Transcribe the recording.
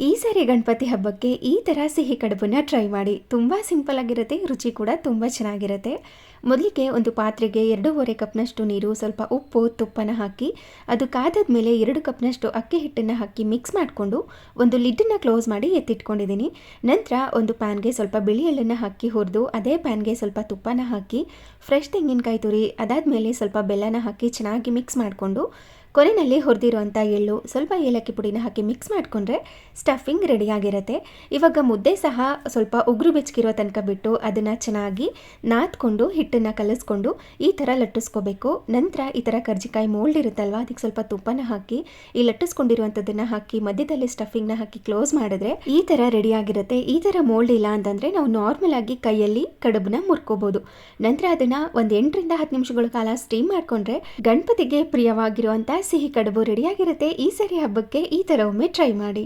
ಈ ಸಾರಿ ಗಣಪತಿ ಹಬ್ಬಕ್ಕೆ ಈ ಥರ ಸಿಹಿ ಕಡುಬನ್ನ ಟ್ರೈ ಮಾಡಿ. ತುಂಬ ಸಿಂಪಲ್ ಆಗಿರುತ್ತೆ, ರುಚಿ ಕೂಡ ತುಂಬ ಚೆನ್ನಾಗಿರುತ್ತೆ. ಮೊದಲಿಗೆ ಒಂದು ಪಾತ್ರೆಗೆ 2.5 ಕಪ್ನಷ್ಟು ನೀರು, ಸ್ವಲ್ಪ ಉಪ್ಪು, ತುಪ್ಪನ ಹಾಕಿ ಅದು ಕಾದಾದ ಮೇಲೆ 2 ಕಪ್ನಷ್ಟು ಅಕ್ಕಿ ಹಿಟ್ಟನ್ನು ಹಾಕಿ ಮಿಕ್ಸ್ ಮಾಡಿಕೊಂಡು ಒಂದು ಲಿಡ್ಡನ್ನು ಕ್ಲೋಸ್ ಮಾಡಿ ಎತ್ತಿಟ್ಕೊಂಡಿದ್ದೀನಿ. ನಂತರ ಒಂದು ಪ್ಯಾನ್ಗೆ ಸ್ವಲ್ಪ ಬಿಳಿ ಎಳ್ಳನ್ನು ಹಾಕಿ ಹುರಿದು ಅದೇ ಪ್ಯಾನ್ಗೆ ಸ್ವಲ್ಪ ತುಪ್ಪನ ಹಾಕಿ ಫ್ರೆಶ್ ತೆಂಗಿನಕಾಯಿ ತುರಿ, ಅದಾದಮೇಲೆ ಸ್ವಲ್ಪ ಬೆಲ್ಲನ ಹಾಕಿ ಚೆನ್ನಾಗಿ ಮಿಕ್ಸ್ ಮಾಡಿಕೊಂಡು ಕೊನೆಯಲ್ಲಿ ಹುರಿದಿರುವಂಥ ಎಳ್ಳು, ಸ್ವಲ್ಪ ಏಲಕ್ಕಿ ಪುಡಿನ ಹಾಕಿ ಮಿಕ್ಸ್ ಮಾಡಿಕೊಂಡ್ರೆ ಸ್ಟಫಿಂಗ್ ರೆಡಿಯಾಗಿರುತ್ತೆ. ಇವಾಗ ಮುದ್ದೆ ಸಹ ಸ್ವಲ್ಪ ಉಗುರು ಬೆಚ್ಚಗಿರೋ ತನಕ ಬಿಟ್ಟು ಅದನ್ನು ಚೆನ್ನಾಗಿ ನಾದ್ಕೊಂಡು ಹಿಟ್ಟನ್ನು ಕಲಿಸ್ಕೊಂಡು ಈ ಥರ ಲಟ್ಟಿಸ್ಕೋಬೇಕು. ನಂತರ ಈ ಥರ ಕರ್ಜಿಕಾಯಿ ಮೋಲ್ಡ್ ಇರುತ್ತಲ್ವ, ಅದಕ್ಕೆ ಸ್ವಲ್ಪ ತುಪ್ಪನ ಹಾಕಿ ಈ ಲಟ್ಟಿಸ್ಕೊಂಡಿರುವಂಥದ್ದನ್ನು ಹಾಕಿ ಮಧ್ಯದಲ್ಲಿ ಸ್ಟಫಿಂಗ್ನ ಹಾಕಿ ಕ್ಲೋಸ್ ಮಾಡಿದ್ರೆ ಈ ಥರ ರೆಡಿಯಾಗಿರುತ್ತೆ. ಈ ಥರ ಮೋಲ್ಡ್ ಇಲ್ಲ ಅಂತಂದರೆ ನಾವು ನಾರ್ಮಲ್ ಆಗಿ ಕೈಯಲ್ಲಿ ಕಡುಬನ್ನ ಮುರ್ಕೋಬೋದು. ನಂತರ ಅದನ್ನು ಒಂದು 8 ರಿಂದ 10 ನಿಮಿಷಗಳ ಕಾಲ ಸ್ಟೀಮ್ ಮಾಡಿಕೊಂಡ್ರೆ ಗಣಪತಿಗೆ ಪ್ರಿಯವಾಗಿರುವಂಥ ಸಿಹಿ ಕಡುಬು ರೆಡಿಯಾಗಿರುತ್ತೆ. ಈ ಸರಿ ಹಬ್ಬಕ್ಕೆ ಈ ಥರ ಒಮ್ಮೆ ಟ್ರೈ ಮಾಡಿ.